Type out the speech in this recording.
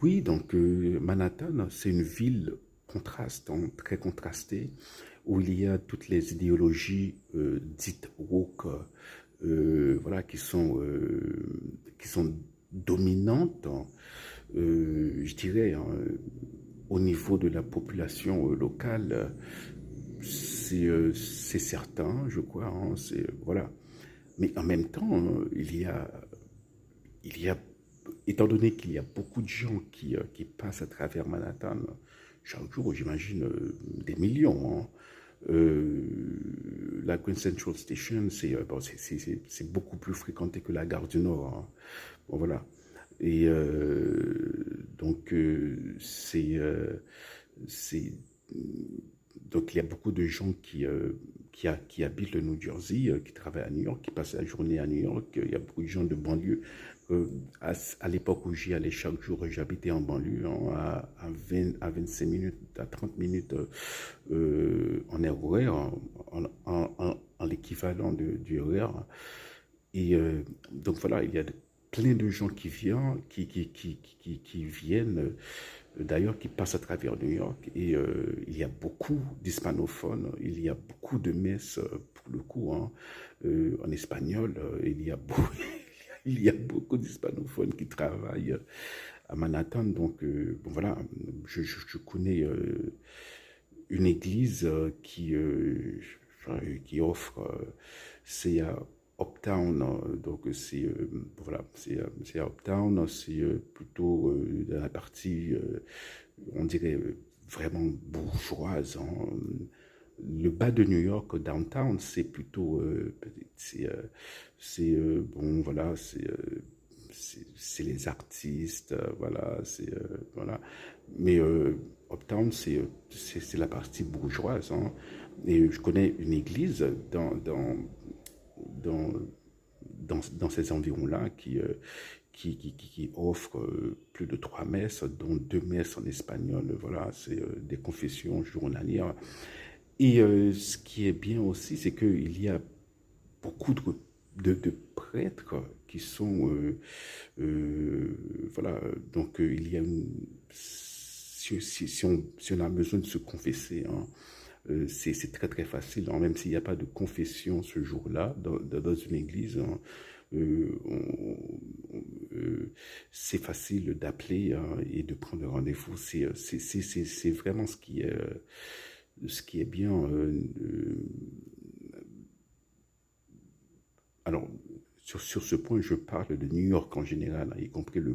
Oui, donc Manhattan, c'est une ville contraste, hein, très contrastée, où il y a toutes les idéologies dites woke, voilà, qui sont dominantes, hein, je dirais, hein, au niveau de la population locale. C'est certain, je crois, hein, voilà. Mais en même temps, il y a, étant donné qu'il y a beaucoup de gens qui passent à travers Manhattan chaque jour, j'imagine des millions, hein. La Grand Central Station, c'est beaucoup plus fréquenté que la gare du Nord, hein. Bon, voilà. Et donc, c'est donc il y a beaucoup de gens qui habitent le New Jersey, qui travaillent à New York, qui passent la journée à New York. Il y a beaucoup de gens de banlieue. À l'époque où j'y allais chaque jour, j'habitais en banlieue, hein, à 20, à 25 minutes, à 30 minutes en RER, en l'équivalent du RER. Et donc voilà, il y a plein de gens qui viennent, qui viennent, d'ailleurs, qui passent à travers New York. Et il y a beaucoup d'hispanophones, il y a beaucoup de messes, pour le coup, hein, en espagnol. Il y a beaucoup d'hispanophones qui travaillent à Manhattan. Donc, bon, voilà, je connais une église qui offre, c'est à Uptown, donc voilà, c'est à Uptown, c'est plutôt dans la partie, on dirait, vraiment bourgeoise, hein. Le bas de New York, downtown, c'est plutôt, bon, voilà, c'est les artistes, voilà, voilà. Mais Uptown, c'est la partie bourgeoise, hein. Et je connais une église dans, dans ces environs-là qui offre plus de 3 messes, dont 2 messes en espagnol. Voilà, c'est des confessions journalières. Et ce qui est bien aussi, c'est qu'il y a beaucoup de prêtres qui sont, voilà, donc il y a si on a besoin de se confesser, hein, c'est très très facile, hein, même s'il n'y a pas de confession ce jour-là dans une église, hein, c'est facile d'appeler, hein, et de prendre rendez-vous. C'est vraiment ce qui est bien. Alors, sur ce point, je parle de New York en général, hein, y compris le